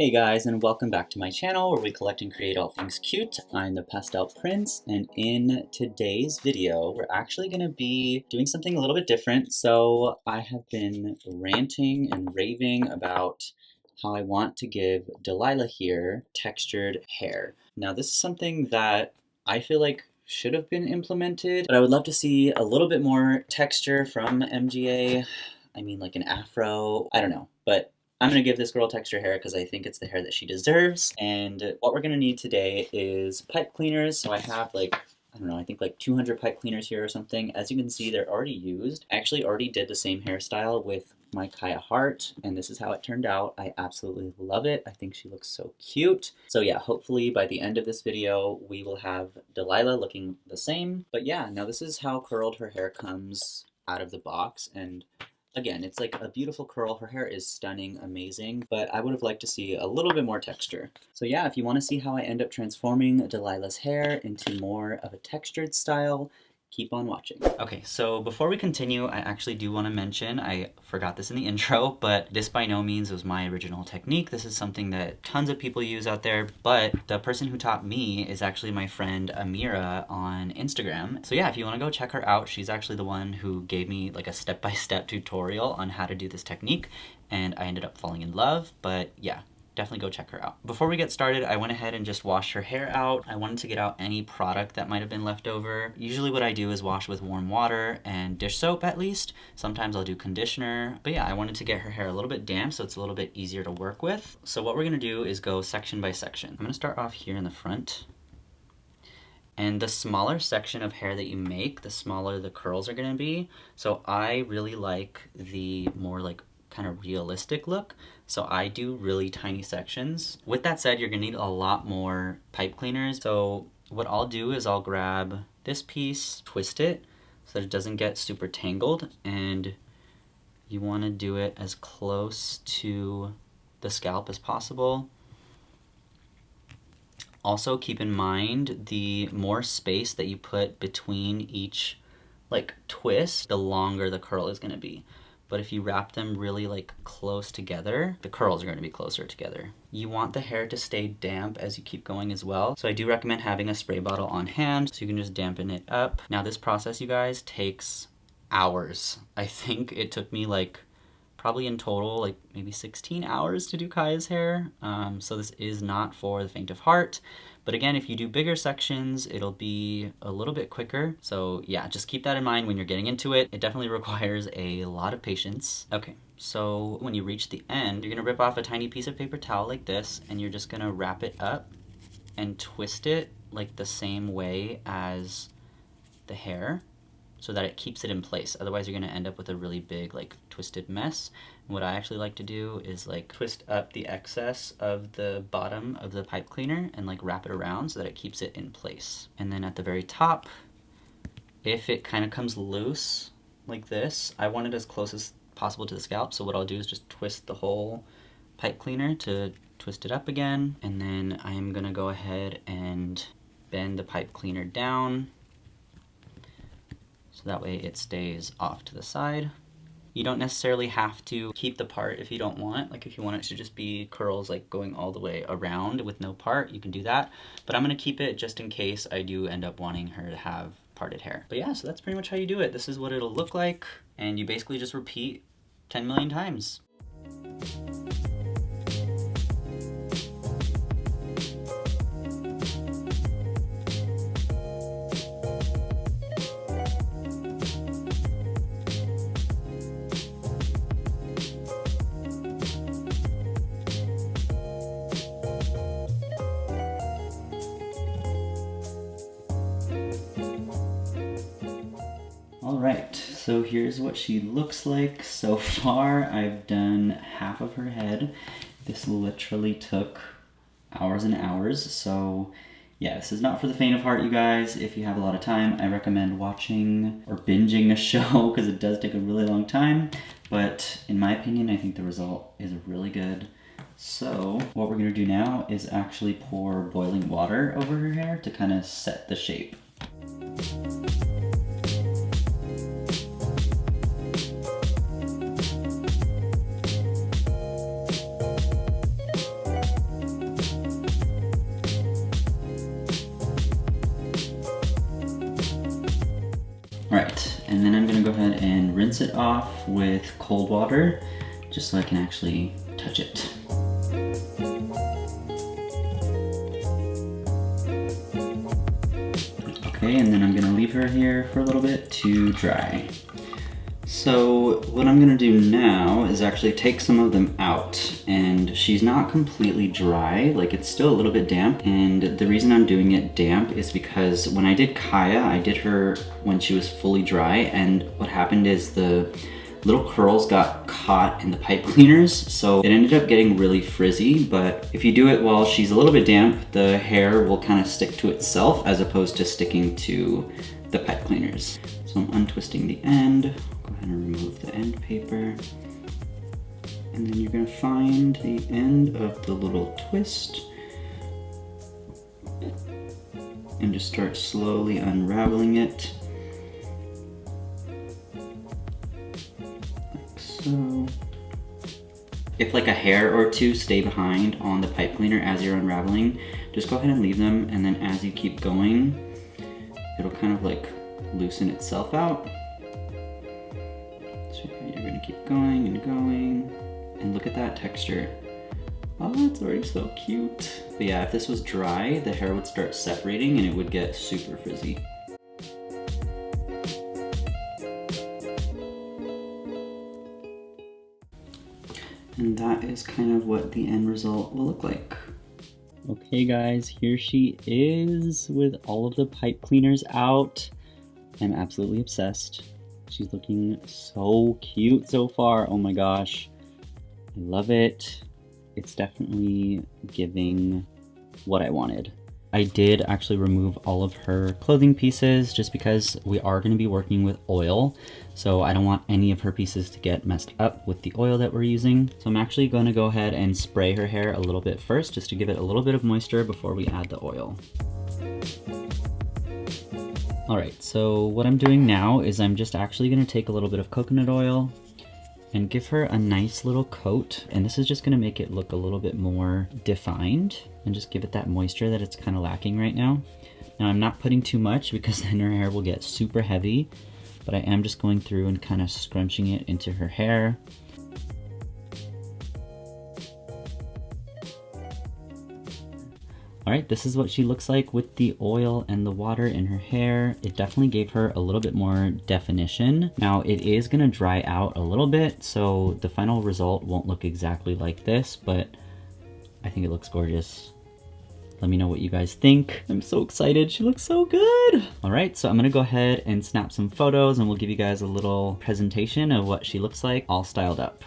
Hey guys, and welcome back to my channel where we collect and create all things cute. I'm the Pastel Prince, and in today's video, we're actually going to be doing something a little bit different. So I have been ranting and raving about how I want to give Delilah here textured hair. Now this is something that I feel like should have been implemented, but I would love to see a little bit more texture from MGA. I mean, like an afro, I don't know, but I'm gonna give this girl texture hair because I think it's the hair that she deserves. And what we're gonna need today is pipe cleaners. So I have like, I don't know, I think like 200 pipe cleaners here or something. As you can see, they're already used. I actually already did the same hairstyle with my Kaya Hart, and this is how it turned out. I absolutely love it. I think she looks so cute. So yeah, hopefully by the end of this video, we will have Delilah looking the same. But yeah, now this is how curled her hair comes out of the box. And again, it's like a beautiful curl. Her hair is stunning, amazing, but I would have liked to see a little bit more texture. So yeah, if you want to see how I end up transforming Delilah's hair into more of a textured style, keep on watching. Okay, so before we continue, I actually do want to mention, I forgot this in the intro, but this by no means was my original technique. This is something that tons of people use out there, but the person who taught me is actually my friend Amira on Instagram. So yeah, if you want to go check her out, she's actually the one who gave me like a step-by-step tutorial on how to do this technique, and I ended up falling in love. But yeah, definitely go check her out. Before we get started, I went ahead and just washed her hair out. I wanted to get out any product that might have been left over. Usually what I do is wash with warm water and dish soap at least. Sometimes I'll do conditioner. But yeah, I wanted to get her hair a little bit damp so it's a little bit easier to work with. So what we're gonna do is go section by section. I'm gonna start off here in the front. And the smaller section of hair that you make, the smaller the curls are gonna be. So I really like the more like kind of realistic look. So I do really tiny sections. With that said, you're gonna need a lot more pipe cleaners. So what I'll do is I'll grab this piece, twist it so that it doesn't get super tangled, and you wanna do it as close to the scalp as possible. Also keep in mind, the more space that you put between each like twist, the longer the curl is gonna be. But if you wrap them really like close together, the curls are going to be closer together. You want the hair to stay damp as you keep going as well. So I do recommend having a spray bottle on hand so you can just dampen it up. Now this process, you guys, takes hours. I think it took me like probably in total like maybe 16 hours to do Kaya's hair. So this is not for the faint of heart. But again, if you do bigger sections, it'll be a little bit quicker. So yeah, just keep that in mind when you're getting into it. It definitely requires a lot of patience. Okay, so when you reach the end, you're gonna rip off a tiny piece of paper towel like this, and you're just gonna wrap it up and twist it like the same way as the hair, so that it keeps it in place. Otherwise you're gonna end up with a really big like twisted mess. And what I actually like to do is like twist up the excess of the bottom of the pipe cleaner and like wrap it around so that it keeps it in place. And then at the very top, if it kind of comes loose like this, I want it as close as possible to the scalp. So what I'll do is just twist the whole pipe cleaner to twist it up again. And then I'm gonna go ahead and bend the pipe cleaner down so that way it stays off to the side. You don't necessarily have to keep the part if you don't want. Like if you want it to just be curls like going all the way around with no part, you can do that. But I'm gonna keep it just in case I do end up wanting her to have parted hair. But yeah, so that's pretty much how you do it. This is what it'll look like. And you basically just repeat 10 million times. Alright, so here's what she looks like so far. I've done half of her head. This literally took hours and hours, so yeah, this is not for the faint of heart, you guys. If you have a lot of time, I recommend watching or binging a show because it does take a really long time. But in my opinion, I think the result is really good. So what we're gonna do now is actually pour boiling water over her hair to kind of set the shape. ahead and rinse it off with cold water just so I can actually touch it. Okay, and then I'm gonna leave her here for a little bit to dry. So what I'm gonna do now is actually take some of them out, and she's not completely dry, like it's still a little bit damp. And the reason I'm doing it damp is because when I did Kaya, I did her when she was fully dry, and what happened is the little curls got caught in the pipe cleaners, so it ended up getting really frizzy. But if you do it while she's a little bit damp, the hair will kind of stick to itself as opposed to sticking to the pipe cleaners. So I'm untwisting the end. Go ahead and remove the end paper. And then you're gonna find the end of the little twist and just start slowly unraveling it. So, if like a hair or two stay behind on the pipe cleaner as you're unraveling, just go ahead and leave them, and then as you keep going, it'll kind of like loosen itself out. So you're gonna keep going and going, and look at that texture. Oh, it's already so cute. But yeah, if this was dry, the hair would start separating and it would get super frizzy. And that is kind of what the end result will look like. Okay guys, here she is with all of the pipe cleaners out. I'm absolutely obsessed. She's looking so cute so far. Oh my gosh, I love it. It's definitely giving what I wanted. I did actually remove all of her clothing pieces just because we are going to be working with oil. So I don't want any of her pieces to get messed up with the oil that we're using. So I'm actually going to go ahead and spray her hair a little bit first just to give it a little bit of moisture before we add the oil. Alright, so what I'm doing now is I'm just actually going to take a little bit of coconut oil and give her a nice little coat. And this is just gonna make it look a little bit more defined and just give it that moisture that it's kind of lacking right now. Now I'm not putting too much because then her hair will get super heavy, but I am just going through and kind of scrunching it into her hair. Alright, this is what she looks like with the oil and the water in her hair. It definitely gave her a little bit more definition. Now it is going to dry out a little bit, so the final result won't look exactly like this, but I think it looks gorgeous. Let me know what you guys think. I'm so excited. She looks so good. Alright, so I'm going to go ahead and snap some photos and we'll give you guys a little presentation of what she looks like all styled up.